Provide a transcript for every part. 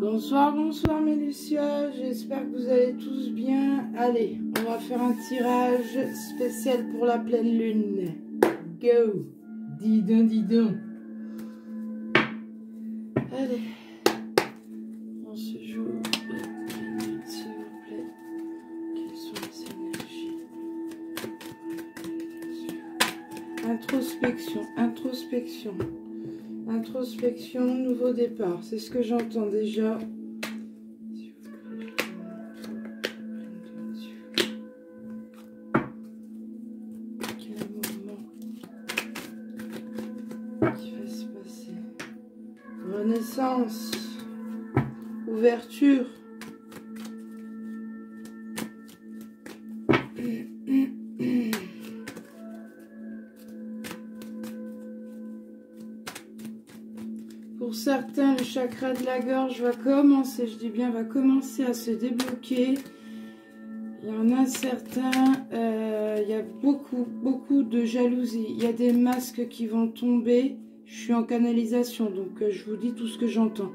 Bonsoir, bonsoir mes Lucioles, j'espère que vous allez tous bien. Allez, on va faire un tirage spécial pour la pleine lune. Go! Dis donc, dis donc. Allez, on se joue la pleine lune, s'il vous plaît. Quelles sont les énergies? Introspection, introspection. Introspection, nouveau départ, c'est ce que j'entends déjà. Quel mouvement qui va se passer? Renaissance, ouverture. Pour certains, le chakra de la gorge va commencer, je dis bien va commencer à se débloquer. Il y en a certains, il y a beaucoup de jalousie. Il y a des masques qui vont tomber. Je suis en canalisation, donc je vous dis tout ce que j'entends.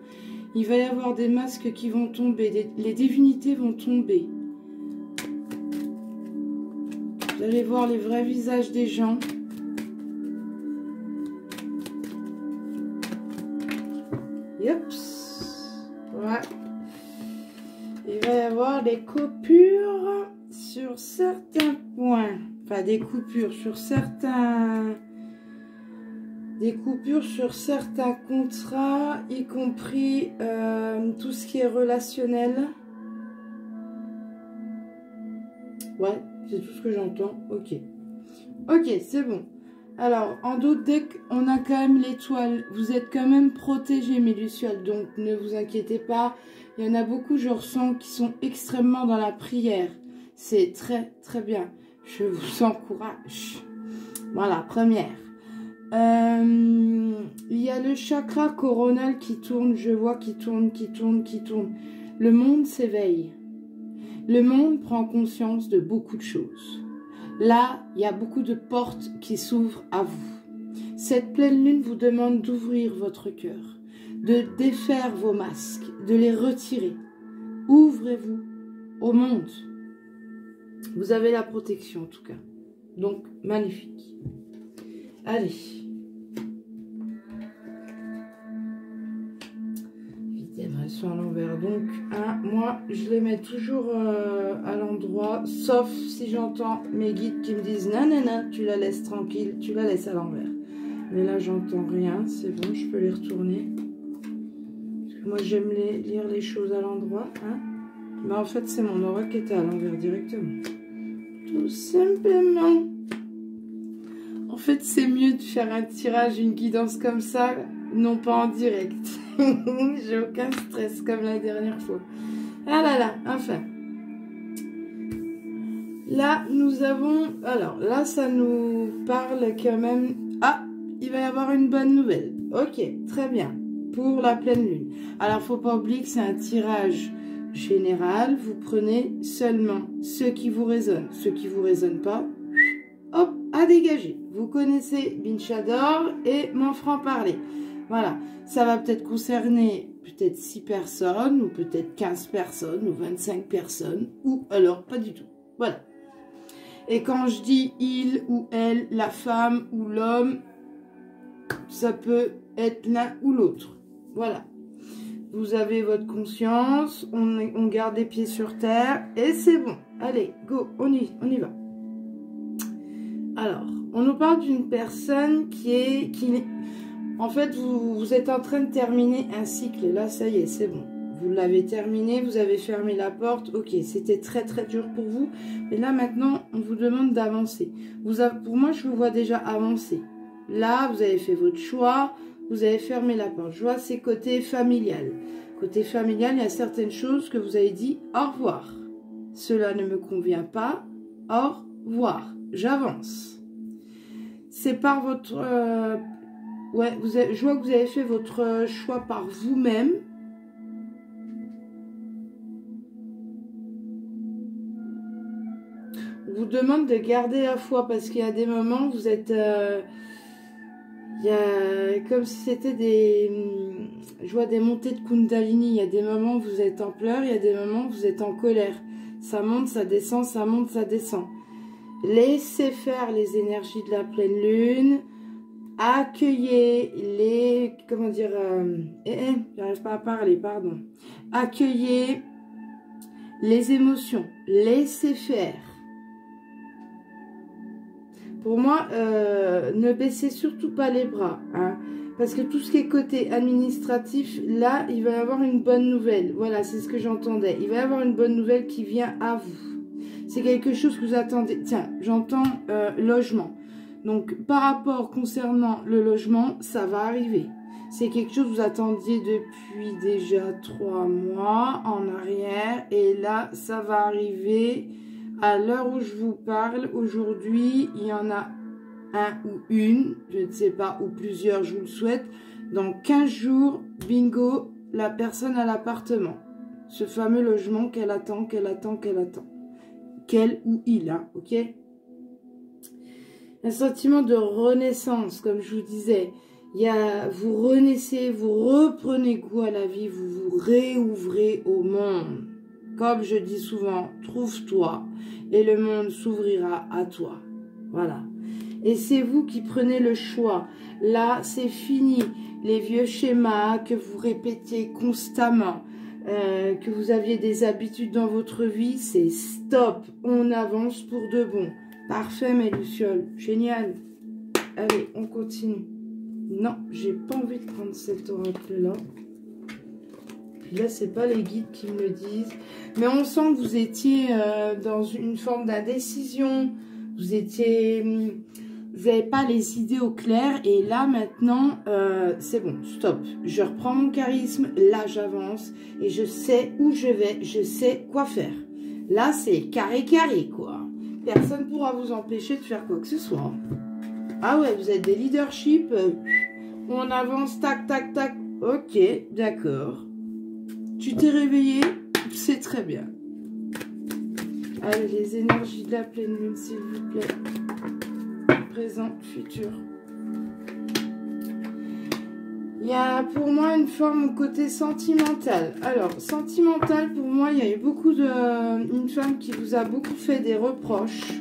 Il va y avoir des masques qui vont tomber, les divinités vont tomber. Vous allez voir les vrais visages des gens. Yops. Ouais. Il va y avoir des coupures sur certains points. Enfin, des coupures sur certains... Des coupures sur certains contrats, y compris tout ce qui est relationnel. Ouais, c'est tout ce que j'entends. Ok. Ok, c'est bon. Alors, en doute, dès qu'on a quand même l'étoile, vous êtes quand même protégés, mes Lucioles, donc ne vous inquiétez pas. Il y en a beaucoup, je ressens, qui sont extrêmement dans la prière. C'est très, très bien. Je vous encourage. Voilà, première. Il y a le chakra coronal qui tourne, je vois qui tourne. Le monde s'éveille. Le monde prend conscience de beaucoup de choses. Là, il y a beaucoup de portes qui s'ouvrent à vous. Cette pleine lune vous demande d'ouvrir votre cœur, de défaire vos masques, de les retirer. Ouvrez-vous au monde. Vous avez la protection en tout cas. Donc, magnifique. Allez. Elles sont à l'envers. Donc, moi, je les mets toujours à l'endroit, sauf si j'entends mes guides qui me disent non, non, non, tu la laisses tranquille, tu la laisses à l'envers. Mais là, j'entends rien, c'est bon, je peux les retourner. Parce que moi, j'aime lire les choses à l'endroit. Hein. Mais en fait, c'est mon aura qui était à l'envers directement. Tout simplement. En fait, c'est mieux de faire un tirage, une guidance comme ça, non pas en direct. J'ai aucun stress comme la dernière fois. Ah là là, enfin. Là, nous avons... Alors, là, ça nous parle quand même... Ah, il va y avoir une bonne nouvelle. Ok, très bien. Pour la pleine lune. Alors, faut pas oublier que c'est un tirage général. Vous prenez seulement ceux qui vous résonnent. Ceux qui vous résonnent pas, hop, à dégager. Vous connaissez Binchador et mon franc-parler. Voilà, ça va peut-être concerner peut-être 6 personnes, ou peut-être 15 personnes, ou 25 personnes, ou alors pas du tout. Voilà. Et quand je dis il ou elle, la femme ou l'homme, ça peut être l'un ou l'autre. Voilà. Vous avez votre conscience, on garde les pieds sur terre, et c'est bon. Allez, go, on y va. Alors, on nous parle d'une personne en fait, vous êtes en train de terminer un cycle. Là, ça y est, c'est bon. Vous l'avez terminé, vous avez fermé la porte. Ok, c'était très, très dur pour vous. Mais là, maintenant, on vous demande d'avancer. Pour moi, je vous vois déjà avancer. Là, vous avez fait votre choix. Vous avez fermé la porte. Je vois, c'est côté familial. Côté familial, il y a certaines choses que vous avez dit au revoir. Cela ne me convient pas. Au revoir. J'avance. C'est par votre... ouais, je vois que vous avez fait votre choix par vous-même. On vous demande de garder la foi parce qu'il y a des moments où vous êtes... Il y a comme si c'était des... Je vois des montées de Kundalini. Il y a des moments où vous êtes en pleurs, il y a des moments où vous êtes en colère. Ça monte, ça descend, ça monte, ça descend. Laissez faire les énergies de la pleine lune. Accueillez les... Comment dire... j'arrive pas à parler, pardon. Accueillez les émotions. Laissez faire. Pour moi, ne baissez surtout pas les bras. Hein, parce que tout ce qui est côté administratif, là, il va y avoir une bonne nouvelle. Voilà, c'est ce que j'entendais. Il va y avoir une bonne nouvelle qui vient à vous. C'est quelque chose que vous attendez. Tiens, j'entends logement. Donc, par rapport concernant le logement, ça va arriver. C'est quelque chose que vous attendiez depuis déjà 3 mois en arrière. Et là, ça va arriver à l'heure où je vous parle. Aujourd'hui, il y en a un ou une, je ne sais pas, ou plusieurs, je vous le souhaite. Dans 15 jours, bingo, la personne à l'appartement. Ce fameux logement qu'elle attend, qu'elle attend, qu'elle attend. Qu'elle ou il, hein, ok? Un sentiment de renaissance, comme je vous disais. Il y a, vous renaissez, vous reprenez goût à la vie, vous vous réouvrez au monde. Comme je dis souvent, trouve-toi et le monde s'ouvrira à toi. Voilà. Et c'est vous qui prenez le choix. Là, c'est fini. Les vieux schémas que vous répétiez constamment, que vous aviez des habitudes dans votre vie, c'est stop. On avance pour de bon. Parfait, mes lucioles. Génial. Allez, on continue. Non, j'ai pas envie de prendre cet oracle-là. Puis là, c'est pas les guides qui me le disent. Mais on sent que vous étiez dans une forme d'indécision. Vous étiez... Vous n'avez pas les idées au clair. Et là, maintenant, c'est bon, stop. Je reprends mon charisme. Là, j'avance. Et je sais où je vais. Je sais quoi faire. Là, c'est carré, quoi. Personne ne pourra vous empêcher de faire quoi que ce soit. Ah ouais, vous êtes des leaderships. On avance, tac, tac, tac. Ok, d'accord. Tu t'es réveillé, c'est très bien. Allez, les énergies de la pleine lune, s'il vous plaît. Présent, futur. Il y a pour moi une forme côté sentimental. Alors, sentimental, pour moi, il y a eu beaucoup de... Une femme qui vous a beaucoup fait des reproches.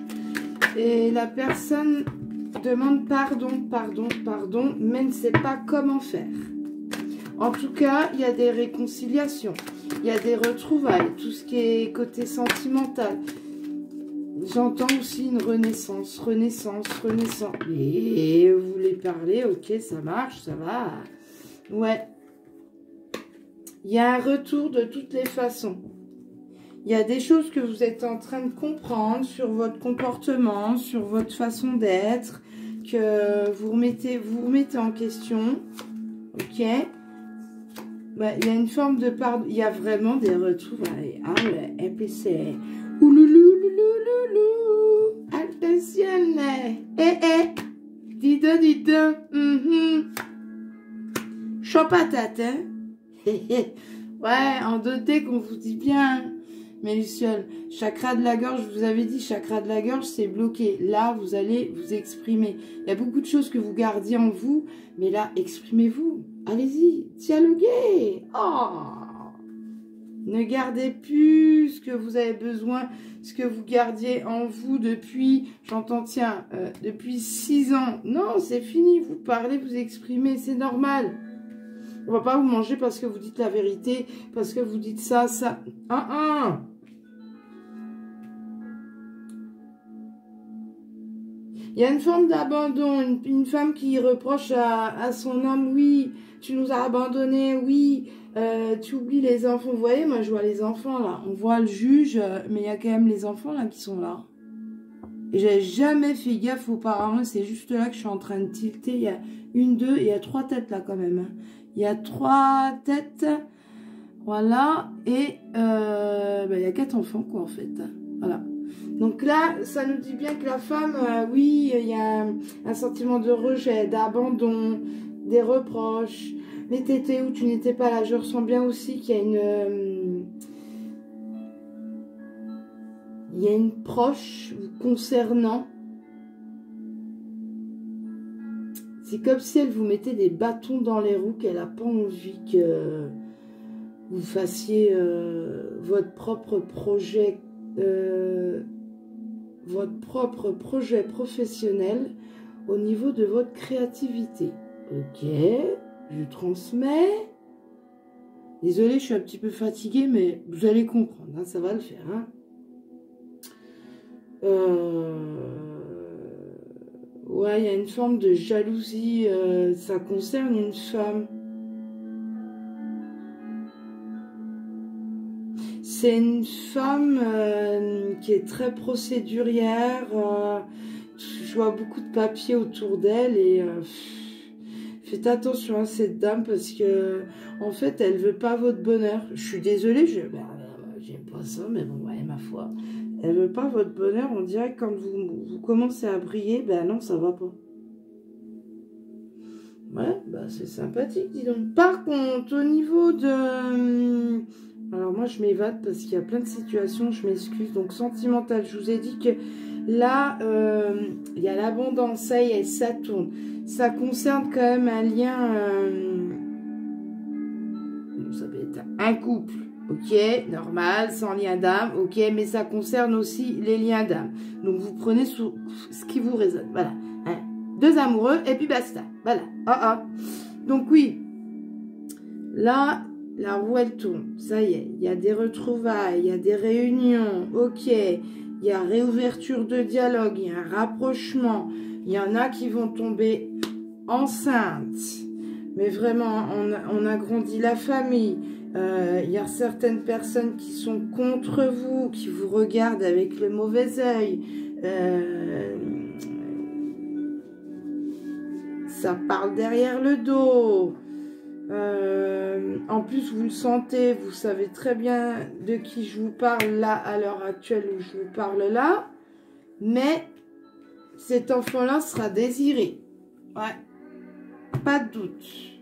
Et la personne demande pardon, mais ne sait pas comment faire. En tout cas, il y a des réconciliations. Il y a des retrouvailles. Tout ce qui est côté sentimental. J'entends aussi une renaissance. Et vous voulez parler, ok, ça marche, ça va. Ouais. Il y a un retour de toutes les façons. Il y a des choses que vous êtes en train de comprendre sur votre comportement, sur votre façon d'être, que vous remettez en question. Ok. Bah, il y a une forme de pardon. Il y a vraiment des retrouvailles. Ah ouais, et puis c'est... Ouloulouloulouloulou. Attention. Dido. Chaud patate, hein. Ouais, en doté qu'on vous dit bien. Mais Lucioles, chakra de la gorge, je vous avais dit, chakra de la gorge, c'est bloqué. Là, vous allez vous exprimer. Il y a beaucoup de choses que vous gardiez en vous, mais là, exprimez-vous. Allez-y, dialoguez. Oh, ne gardez plus ce que vous avez besoin, ce que vous gardiez en vous depuis, j'entends, tiens, depuis 6 ans. Non, c'est fini, vous parlez, vous exprimez, c'est normal. On va pas vous manger parce que vous dites la vérité, parce que vous dites ça. Il y a une forme d'abandon, une femme qui reproche à son homme, oui, tu nous as abandonnés, oui, tu oublies les enfants. Vous voyez, moi je vois les enfants là, on voit le juge, mais il y a quand même les enfants là qui sont là. Et j'ai jamais fait gaffe auparavant, c'est juste là que je suis en train de tilter. Il y a 1, 2, et il y a 3 têtes là quand même. Il y a 3 têtes, voilà, et il y a 4 enfants quoi en fait, voilà. Donc là, ça nous dit bien que la femme, oui, il y a un sentiment de rejet, d'abandon, des reproches. Mais t'étais où, tu n'étais pas là. Je ressens bien aussi qu'il y a une proche vous concernant. C'est comme si elle vous mettait des bâtons dans les roues, qu'elle n'a pas envie que vous fassiez votre propre projet professionnel au niveau de votre créativité. Ok, je transmets. Désolée, je suis un petit peu fatiguée, mais vous allez comprendre, hein, ça va le faire. Hein. Ouais, il y a une forme de jalousie, ça concerne une femme. C'est une femme qui est très procédurière, je vois beaucoup de papiers autour d'elle et faites attention à cette dame parce que en fait elle veut pas votre bonheur. Je suis désolée, j'aime pas ça, mais bon, ouais, ma foi. Elle veut pas votre bonheur, on dirait que quand vous commencez à briller, ben non, ça va pas. Ouais, bah c'est sympathique, dis donc. Par contre, au niveau de... Alors moi, je m'évade parce qu'il y a plein de situations, je m'excuse. Donc, sentimental, je vous ai dit que là, il y a l'abondance, ça y est, ça tourne. Ça concerne quand même un lien... ça peut être un couple. Ok, normal, sans lien d'âme, ok, mais ça concerne aussi les liens d'âme. Donc, vous prenez ce qui vous résonne, voilà. Hein. Deux amoureux, et puis basta, voilà. Donc, oui, là, la roue, elle tourne, ça y est, il y a des retrouvailles, il y a des réunions, ok, il y a réouverture de dialogue, il y a un rapprochement, il y en a qui vont tomber enceintes, mais vraiment, on agrandit la famille. Il y a certaines personnes qui sont contre vous, qui vous regardent avec le mauvais œil. Ça parle derrière le dos. En plus, vous le sentez, vous savez très bien de qui je vous parle là, à l'heure actuelle où je vous parle là. Mais cet enfant-là sera désiré. Ouais, pas de doute.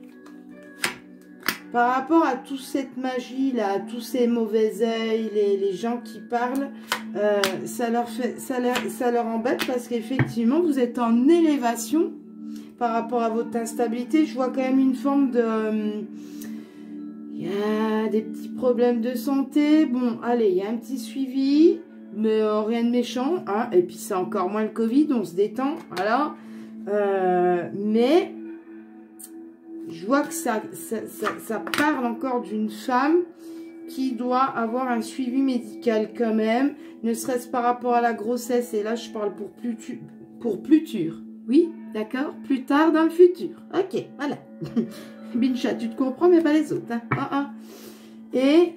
Par rapport à toute cette magie-là, à tous ces mauvais œils, les gens qui parlent, ça leur embête parce qu'effectivement, vous êtes en élévation par rapport à votre instabilité. Je vois quand même une forme de... Il y a des petits problèmes de santé. Bon, allez, il y a un petit suivi, mais rien de méchant. Hein, et puis, c'est encore moins le Covid, on se détend. Voilà. Mais... je vois que ça parle encore d'une femme qui doit avoir un suivi médical quand même, ne serait-ce par rapport à la grossesse. Et là, je parle pour pluture. Oui, d'accord, plus tard dans le futur. Ok, voilà. Bincha, tu te comprends, mais pas les autres. Hein. Et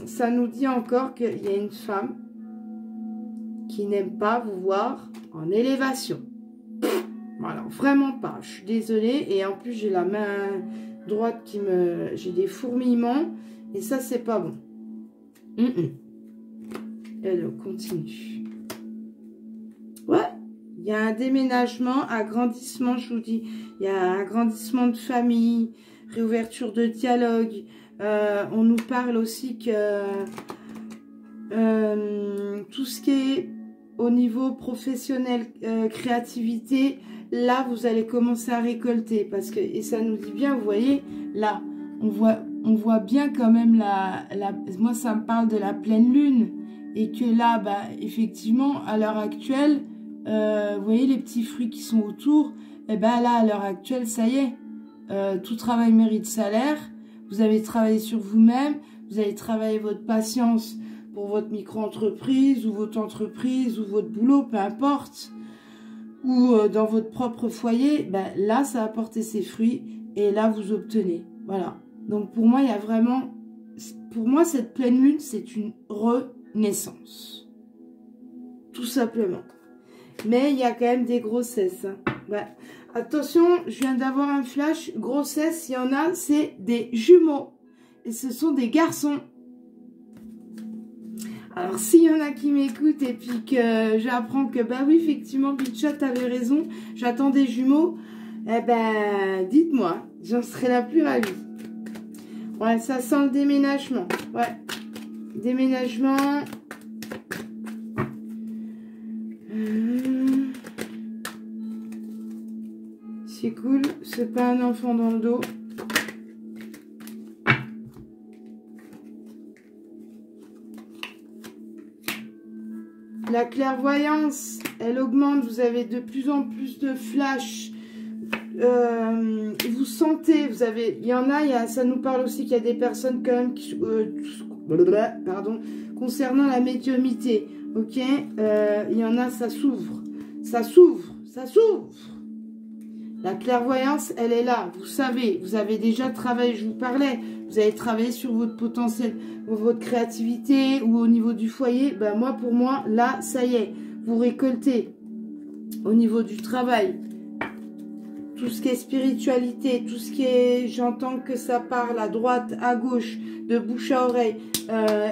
ça nous dit encore qu'il y a une femme qui n'aime pas vous voir en élévation. Voilà, vraiment pas. Je suis désolée. Et en plus, j'ai la main droite qui me... j'ai des fourmillements. Et ça, c'est pas bon. Et on continue. Ouais. Il y a un déménagement, agrandissement, je vous dis. Il y a un agrandissement de famille, réouverture de dialogue. On nous parle aussi que tout ce qui est au niveau professionnel, créativité... là, vous allez commencer à récolter parce que, et ça nous dit bien, vous voyez, là, on voit bien quand même moi, ça me parle de la pleine lune et que là, bah, effectivement, à l'heure actuelle, vous voyez les petits fruits qui sont autour, et ben là, à l'heure actuelle, ça y est, tout travail mérite salaire. Vous avez travaillé sur vous-même, vous avez travaillé votre patience pour votre micro-entreprise ou votre entreprise ou votre boulot, peu importe. Ou dans votre propre foyer, ben là, ça a porté ses fruits et là, vous obtenez. Voilà. Donc, pour moi, il y a vraiment... pour moi, cette pleine lune, c'est une renaissance. Tout simplement. Mais il y a quand même des grossesses. Hein. Ouais. Attention, je viens d'avoir un flash. Grossesse, il y en a, c'est des jumeaux. Et ce sont des garçons. Alors, s'il y en a qui m'écoutent et puis que j'apprends que, bah oui, effectivement, Bitchat avait raison, j'attends des jumeaux, eh ben, dites-moi, j'en serais la plus ravie. Ouais, ça sent le déménagement. Ouais, déménagement. c'est pas un enfant dans le dos. La clairvoyance, elle augmente. Vous avez de plus en plus de flashs. Vous sentez, vous avez, il y en a, ça nous parle aussi qu'il y a des personnes quand même qui, pardon, concernant la médiumnité, ok, il y en a, ça s'ouvre, ça s'ouvre, ça s'ouvre. La clairvoyance, elle est là, vous savez, vous avez déjà travaillé, je vous parlais, vous avez travaillé sur votre potentiel, votre créativité ou au niveau du foyer. Ben moi, pour moi, là, ça y est, vous récoltez au niveau du travail. Tout ce qui est spiritualité, tout ce qui est, j'entends que ça parle à droite, à gauche, de bouche à oreille.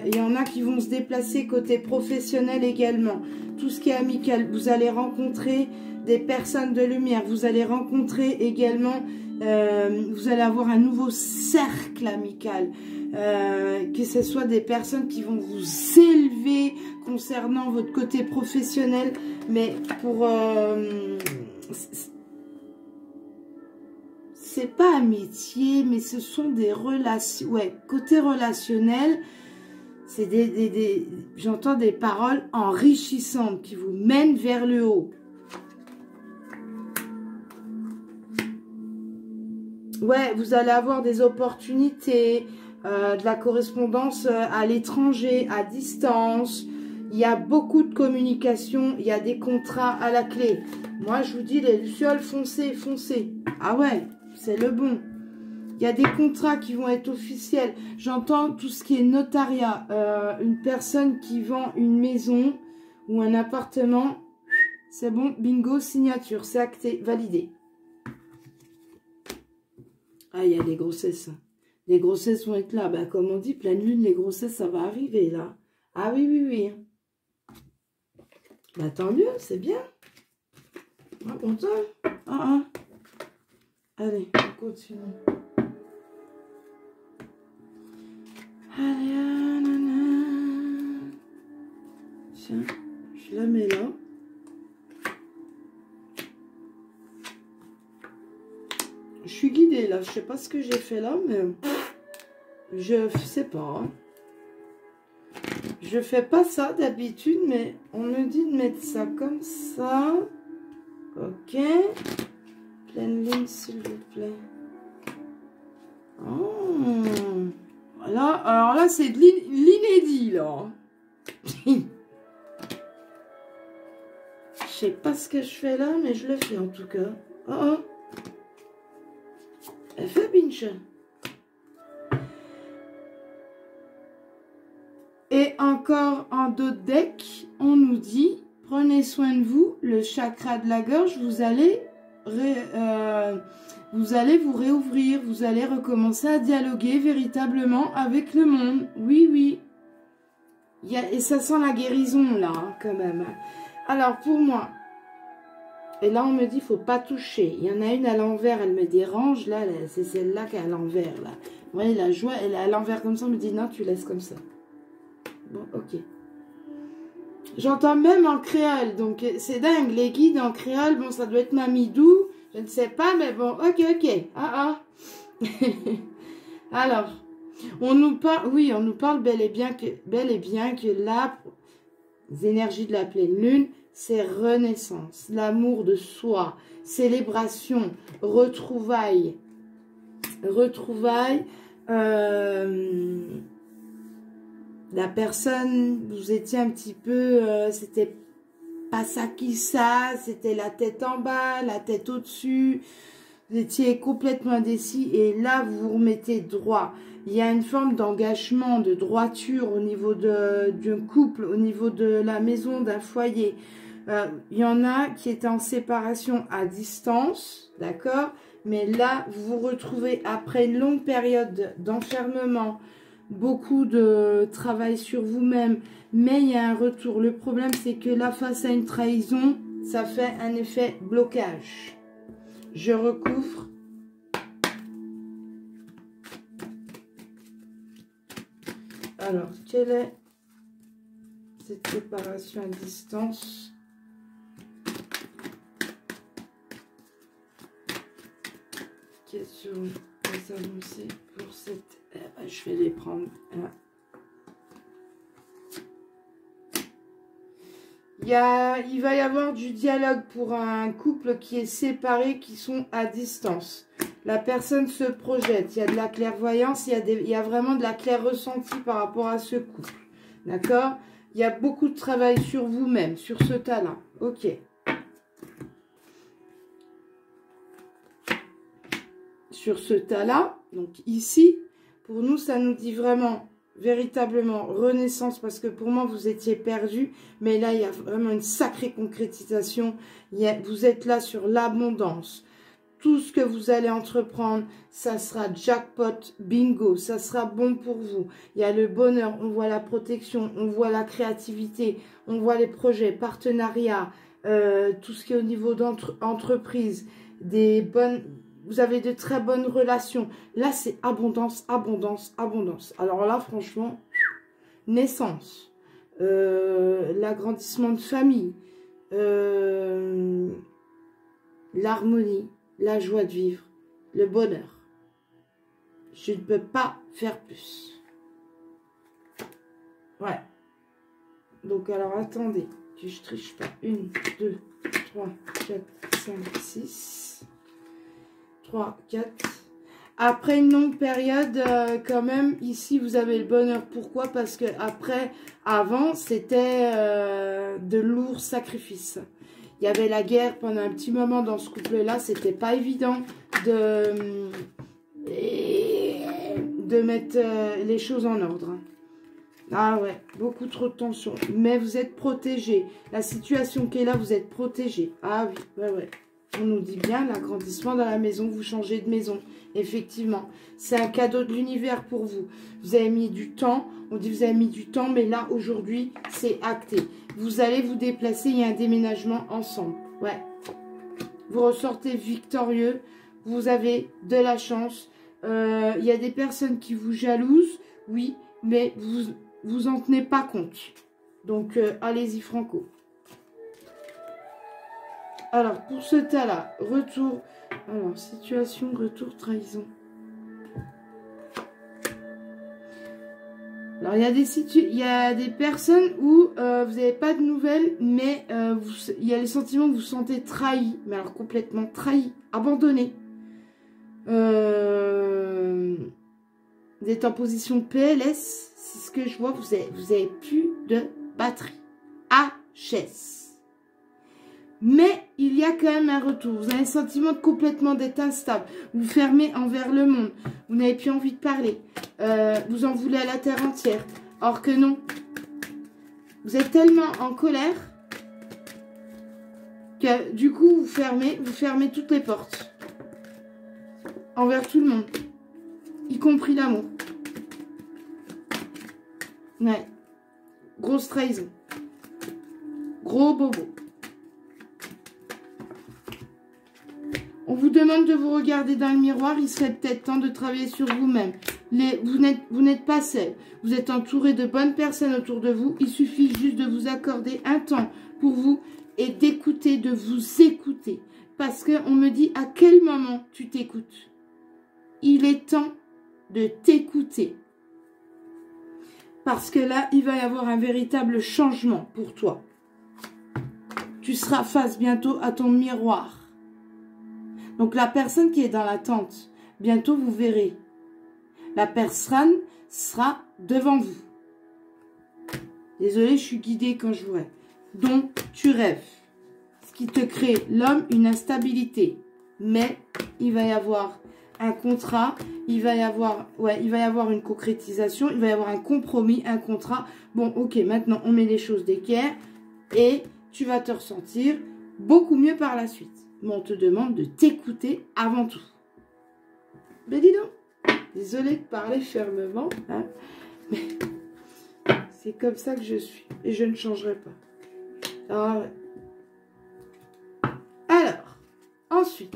Il y en a qui vont se déplacer côté professionnel également. Tout ce qui est amical, vous allez rencontrer des personnes de lumière. Vous allez rencontrer également, vous allez avoir un nouveau cercle amical. Que ce soit des personnes qui vont vous élever concernant votre côté professionnel. Mais pour... c'est pas amitié, mais ce sont des relations. Ouais, côté relationnel, c'est j'entends des paroles enrichissantes qui vous mènent vers le haut. Ouais, vous allez avoir des opportunités, de la correspondance à l'étranger, à distance. Il y a beaucoup de communication, il y a des contrats à la clé. Moi, je vous dis, les lucioles, foncez, foncez. Ah ouais, c'est le bon. Il y a des contrats qui vont être officiels. J'entends tout ce qui est notariat. Une personne qui vend une maison ou un appartement, c'est bon, bingo, signature, c'est acté, validé. Ah, il y a des grossesses. Les grossesses vont être là. Ben, comme on dit, pleine lune, les grossesses, ça va arriver là. Ah oui, oui, oui. Ben, tant mieux, c'est bien. Ah, content. Ah, ah. Allez, on continue. Allez, nanana. Tiens, je la mets là. Je suis guidée là, je sais pas ce que j'ai fait là, mais je sais pas. Hein. Je fais pas ça d'habitude, mais on me dit de mettre ça comme ça. Ok. Pleine ligne, s'il vous plaît. Oh. Voilà. Alors là, c'est de l'inédit, là. Je sais pas ce que je fais là, mais je le fais en tout cas. Oh, oh. Elle fait pinch. Et encore en d'autres decks, on nous dit, prenez soin de vous, le chakra de la gorge, vous allez vous réouvrir, vous allez recommencer à dialoguer véritablement avec le monde. Oui, oui. Et ça sent la guérison là, hein, quand même. Alors, pour moi, et là on me dit, faut pas toucher. Il y en a une à l'envers, elle me dérange. Là, c'est celle-là qui est à l'envers. Là. Vous voyez, la joie, elle est à l'envers comme ça, on me dit, non, tu laisses comme ça. Bon, ok. J'entends même en créole, donc c'est dingue, les guides en créole, bon, ça doit être Mamidou, je ne sais pas, mais bon, ok, ok. Ah, ah. Alors, on nous parle, oui, on nous parle bel et bien que les énergies de la pleine lune, c'est renaissance, l'amour de soi, célébration, retrouvailles, la personne, vous étiez un petit peu, c'était pas ça qui ça, c'était la tête en bas, la tête au-dessus, vous étiez complètement indécis et là vous vous remettez droit. Il y a une forme d'engagement, de droiture au niveau d'un couple, au niveau de la maison, d'un foyer. Il y en a qui étaient en séparation à distance, d'accord? Mais là, vous vous retrouvez après une longue période d'enfermement, beaucoup de travail sur vous-même, mais il y a un retour. Le problème, c'est que là, face à une trahison, ça fait un effet blocage. Je recouvre. Alors, quelle est cette séparation à distance? sur les avancées pour cette... je vais les prendre. Il va y avoir du dialogue pour un couple qui est séparé, qui sont à distance. La personne se projette. Il y a de la clairvoyance, il y a vraiment de la claire ressentie par rapport à ce couple. D'accord? Il y a beaucoup de travail sur vous-même, sur ce tas-là. Ok. Sur ce tas-là, donc ici, pour nous, ça nous dit vraiment, véritablement, renaissance, parce que pour moi, vous étiez perdu, mais là, il y a vraiment une sacrée concrétisation. Vous êtes là sur l'abondance. Tout ce que vous allez entreprendre, ça sera jackpot, bingo, ça sera bon pour vous. Il y a le bonheur, on voit la protection, on voit la créativité, on voit les projets, partenariats, tout ce qui est au niveau d'entreprise, vous avez de très bonnes relations. Là, c'est abondance, abondance, abondance. Alors là, franchement, naissance, l'agrandissement de famille, l'harmonie, la joie de vivre, le bonheur. Je ne peux pas faire plus. Ouais. Donc, alors, attendez, que je triche pas. 1, 2, 3, 4, 5, 6... 3, 4. Après une longue période, quand même, ici, vous avez le bonheur. Pourquoi? Parce que avant, c'était de lourds sacrifices. Il y avait la guerre pendant un petit moment dans ce couple-là. C'était pas évident de mettre les choses en ordre. Ah ouais, beaucoup trop de tension. Mais vous êtes protégés. La situation qui est là, vous êtes protégés. Ah oui, ouais, ouais. On nous dit bien l'agrandissement dans la maison, vous changez de maison. Effectivement, c'est un cadeau de l'univers pour vous. Vous avez mis du temps, on dit vous avez mis du temps, mais là, aujourd'hui, c'est acté. Vous allez vous déplacer, il y a un déménagement ensemble. Ouais. Vous ressortez victorieux, vous avez de la chance. Il y a des personnes qui vous jalousent, oui, mais vous en tenez pas compte. Donc, allez-y franco. Alors, pour ce tas-là, retour. Alors, situation, retour, trahison. Alors, il y a des personnes où vous n'avez pas de nouvelles, mais il y a les sentiments que vous sentez trahis. Mais alors, complètement trahis, abandonné. Vous êtes en position PLS, c'est ce que je vois. Vous avez plus de batterie. HS. Mais il y a quand même un retour. Vous avez un sentiment de complètement d'être instable. Vous fermez envers le monde. Vous n'avez plus envie de parler. Vous en voulez à la terre entière. Or que non. Vous êtes tellement en colère que du coup vous fermez toutes les portes. Envers tout le monde. Y compris l'amour. Ouais. Grosse trahison. Gros bobo. On vous demande de vous regarder dans le miroir. Il serait peut-être temps de travailler sur vous-même. Vous n'êtes pas seul. Vous êtes entouré de bonnes personnes autour de vous. Il suffit juste de vous accorder un temps pour vous et d'écouter, de vous écouter. Parce qu'on me dit à quel moment tu t'écoutes. Il est temps de t'écouter. Parce que là, il va y avoir un véritable changement pour toi. Tu seras face bientôt à ton miroir. Donc, la personne qui est dans l'attente, bientôt vous verrez. La personne sera devant vous. Désolée, je suis guidée quand je vois. Donc, tu rêves. Ce qui te crée, l'homme, une instabilité. Mais, il va y avoir un contrat, il va y avoir une concrétisation, il va y avoir un compromis, un contrat. Bon, ok, maintenant, on met les choses d'équerre et tu vas te ressentir beaucoup mieux par la suite. Mais on te demande de t'écouter avant tout. Ben dis donc, désolée de parler fermement, hein, mais c'est comme ça que je suis. Et je ne changerai pas. Alors, ensuite,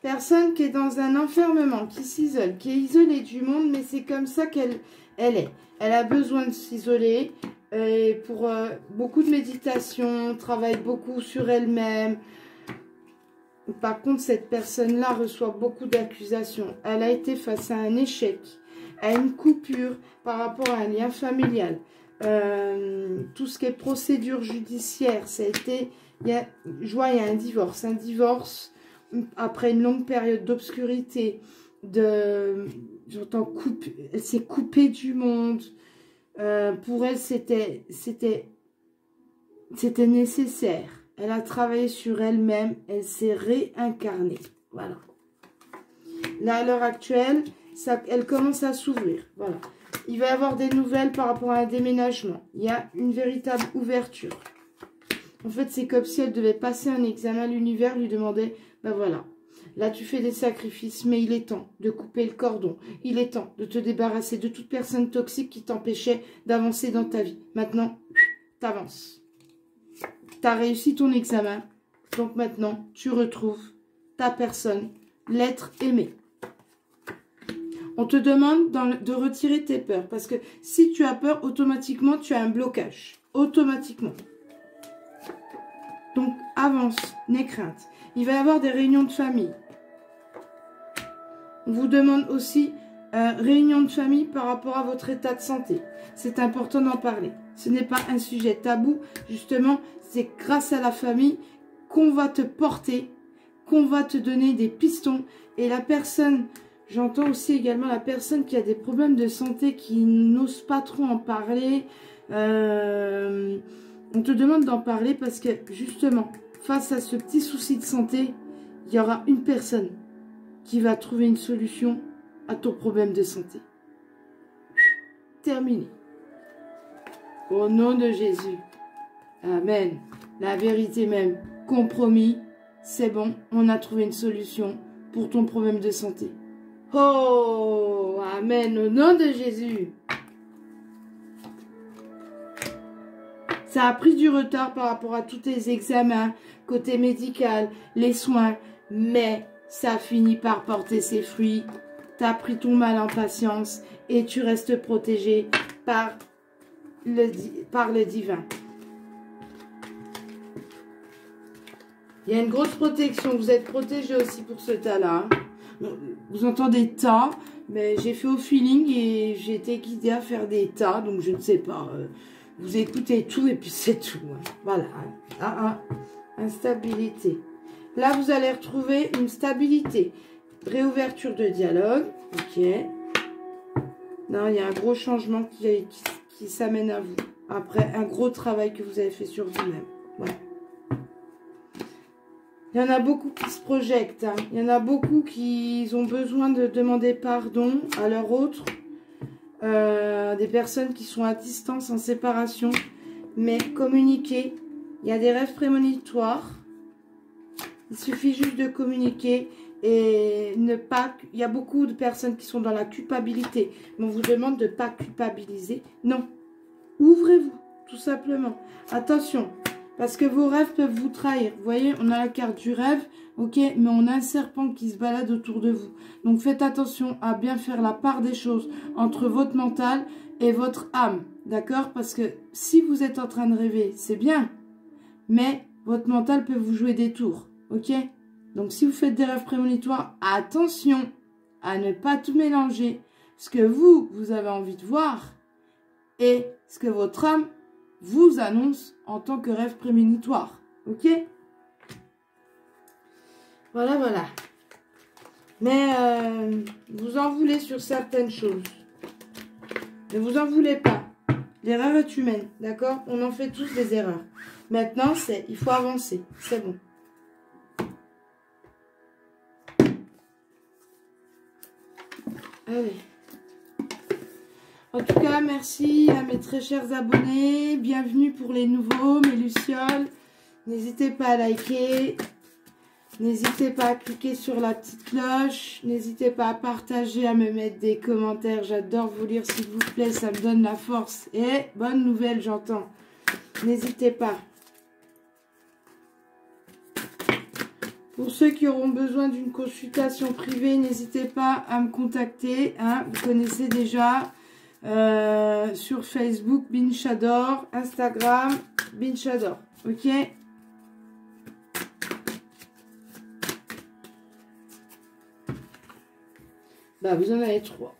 personne qui est dans un enfermement, qui s'isole, qui est isolée du monde, mais c'est comme ça qu'elle est. Elle a besoin de s'isoler. Et pour beaucoup de méditation, travaille beaucoup sur elle-même. Par contre, cette personne-là reçoit beaucoup d'accusations. Elle a été face à un échec, à une coupure par rapport à un lien familial. Tout ce qui est procédure judiciaire, ça a été... je vois, il y a un divorce. Un divorce après une longue période d'obscurité. J'entends elle s'est coupée du monde. Pour elle, c'était nécessaire. Elle a travaillé sur elle-même. Elle s'est réincarnée. Voilà. Là, à l'heure actuelle, elle commence à s'ouvrir. Voilà. Il va y avoir des nouvelles par rapport à un déménagement. Il y a une véritable ouverture. En fait, c'est comme si elle devait passer un examen. L'univers lui demandait, ben voilà. Là, tu fais des sacrifices, mais il est temps de couper le cordon. Il est temps de te débarrasser de toute personne toxique qui t'empêchait d'avancer dans ta vie. Maintenant, t'avances. Tu as réussi ton examen, donc maintenant, tu retrouves ta personne, l'être aimé. On te demande de retirer tes peurs, parce que si tu as peur, automatiquement, tu as un blocage. Automatiquement. Donc, avance, n'aie crainte. Il va y avoir des réunions de famille. On vous demande aussi réunion de famille par rapport à votre état de santé. C'est important d'en parler. Ce n'est pas un sujet tabou. Justement, c'est grâce à la famille qu'on va te porter, qu'on va te donner des pistons. Et la personne, j'entends aussi également la personne qui a des problèmes de santé, qui n'ose pas trop en parler. On te demande d'en parler parce que justement, face à ce petit souci de santé, il y aura une personne qui va trouver une solution à ton problème de santé. Terminé. Au nom de Jésus. Amen. La vérité même. Compromis. C'est bon. On a trouvé une solution pour ton problème de santé. Oh, amen. Au nom de Jésus. Ça a pris du retard par rapport à tous tes examens, côté médical, les soins. Mais ça a fini par porter ses fruits. Tu as pris ton mal en patience et tu restes protégé par le divin. Il y a une grosse protection. Vous êtes protégé aussi pour ce tas-là. Vous entendez tas, mais j'ai fait au feeling et j'ai été guidée à faire des tas. Donc je ne sais pas. Vous écoutez tout et puis c'est tout. Voilà. Instabilité. Là, vous allez retrouver une stabilité. Réouverture de dialogue. Ok. Non, il y a un gros changement qui s'amène à vous. Après un gros travail que vous avez fait sur vous-même. Voilà. Il y en a beaucoup qui se projettent. Hein. Il y en a beaucoup qui ont besoin de demander pardon à leur autre. Des personnes qui sont à distance, en séparation. Mais communiquer. Il y a des rêves prémonitoires. Il suffit juste de communiquer et ne pas... Il y a beaucoup de personnes qui sont dans la culpabilité. Mais on vous demande de ne pas culpabiliser. Non. Ouvrez-vous, tout simplement. Attention, parce que vos rêves peuvent vous trahir. Vous voyez, on a la carte du rêve, ok, mais on a un serpent qui se balade autour de vous. Donc faites attention à bien faire la part des choses entre votre mental et votre âme. D'accord? Parce que si vous êtes en train de rêver, c'est bien. Mais votre mental peut vous jouer des tours. Ok? Donc, si vous faites des rêves prémonitoires, attention à ne pas tout mélanger. Ce que vous avez envie de voir et ce que votre âme vous annonce en tant que rêve prémonitoire. Ok? Voilà, voilà. Mais vous en voulez sur certaines choses. Ne vous en voulez pas. L'erreur est humaine, d'accord? On en fait tous des erreurs. Maintenant, il faut avancer. C'est bon. Allez. En tout cas, merci à mes très chers abonnés. Bienvenue pour les nouveaux, mes lucioles. N'hésitez pas à liker. N'hésitez pas à cliquer sur la petite cloche. N'hésitez pas à partager, à me mettre des commentaires. J'adore vous lire, s'il vous plaît. Ça me donne la force. Et bonne nouvelle, j'entends. N'hésitez pas. Pour ceux qui auront besoin d'une consultation privée, n'hésitez pas à me contacter. Hein, vous connaissez déjà sur Facebook, Binchador, Instagram, Binchador. Ok? Là, vous en avez 3.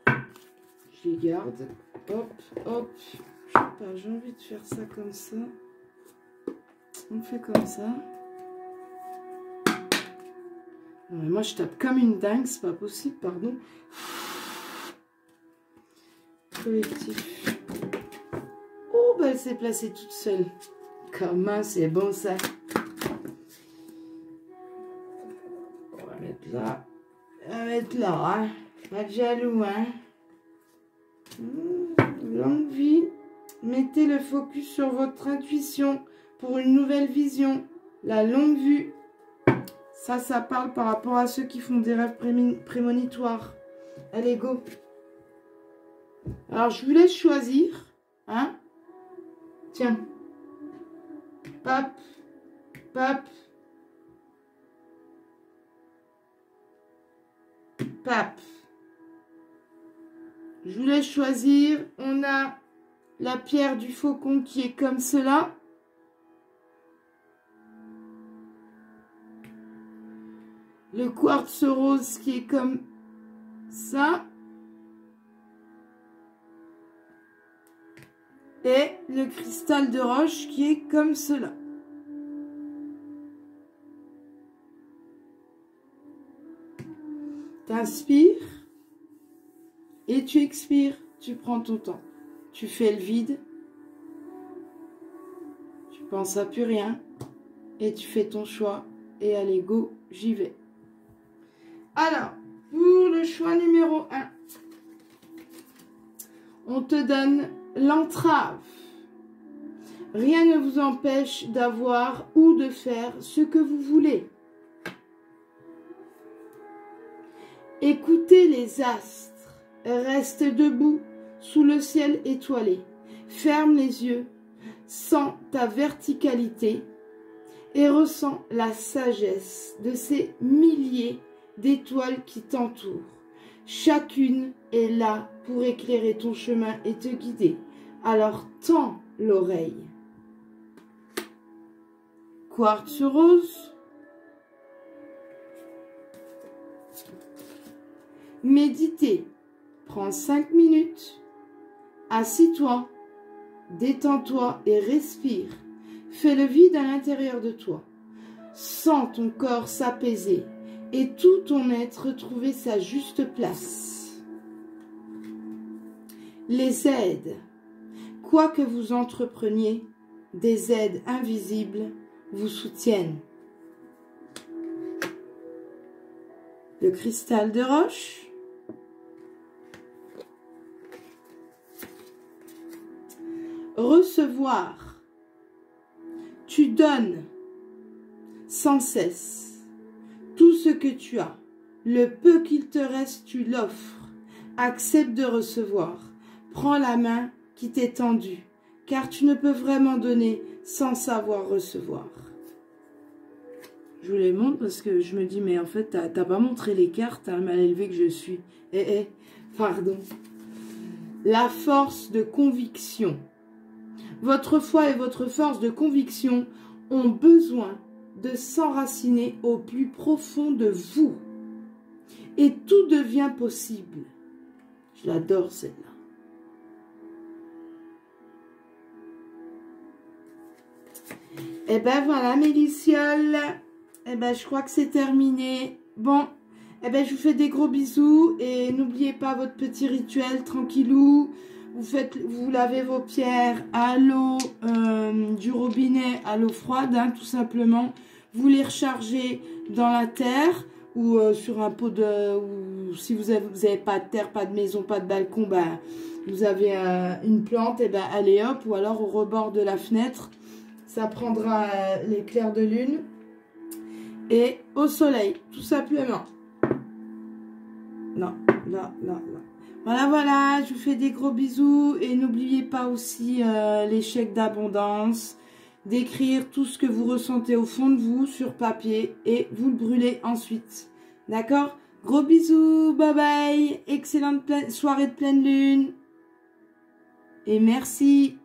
Je les garde. Hop, hop. Je sais pas, j'ai envie de faire ça comme ça. On fait comme ça. Non, mais moi, je tape comme une dingue. C'est pas possible, pardon. Collectif. Oh, bah, elle s'est placée toute seule. Comment c'est bon, ça. On va mettre là. On va mettre là, hein. Pas de jaloux, hein. Longue vie. Mettez le focus sur votre intuition pour une nouvelle vision. La longue vue. Ça parle par rapport à ceux qui font des rêves prémonitoires. Allez, go. Alors, je vous laisse choisir. Hein? Tiens. Pap. Pap. Pap. Je vous laisse choisir. On a la pierre du faucon qui est comme cela. Le quartz rose qui est comme ça. Et le cristal de roche qui est comme cela. T'inspires et tu expires. Tu prends ton temps. Tu fais le vide. Tu penses à plus rien. Et tu fais ton choix. Et allez, go, j'y vais. Alors, pour le choix numéro 1, on te donne l'entrave. Rien ne vous empêche d'avoir ou de faire ce que vous voulez. Écoutez les astres. Reste debout sous le ciel étoilé. Ferme les yeux. Sens ta verticalité et ressens la sagesse de ces milliers d'étoiles qui t'entourent. Chacune est là pour éclairer ton chemin et te guider. Alors tends l'oreille. Quartz rose. Méditez. Prends 5 minutes. Assis-toi. Détends-toi et respire. Fais le vide à l'intérieur de toi. Sens ton corps s'apaiser et tout ton être trouver sa juste place. Les aides. Quoi que vous entrepreniez, des aides invisibles vous soutiennent. Le cristal de roche. Recevoir. Tu donnes sans cesse tout ce que tu as. Le peu qu'il te reste, tu l'offres. Accepte de recevoir. Prends la main qui t'est tendue, car tu ne peux vraiment donner sans savoir recevoir. Je vous les montre parce que je me dis, mais en fait, t'as pas montré les cartes, hein, mal élevé que je suis. Pardon. La force de conviction. Votre foi et votre force de conviction ont besoin de s'enraciner au plus profond de vous. Et tout devient possible. Je l'adore celle-là. Et ben voilà mes lucioles. Et ben je crois que c'est terminé. Bon, et ben je vous fais des gros bisous. Et n'oubliez pas votre petit rituel tranquillou. Vous lavez vos pierres à l'eau du robinet, à l'eau froide, hein, tout simplement. Vous les rechargez dans la terre ou sur un pot de... Ou si vous avez pas de terre, pas de maison, pas de balcon, ben, vous avez une plante, et ben allez hop, ou alors au rebord de la fenêtre. Ça prendra l'éclair de lune. Et au soleil, tout simplement. Non, là. Voilà, je vous fais des gros bisous et n'oubliez pas aussi les chèques d'abondance, d'écrire tout ce que vous ressentez au fond de vous sur papier et vous le brûlez ensuite. D'accord? Gros bisous, bye bye, excellente soirée de pleine lune et merci.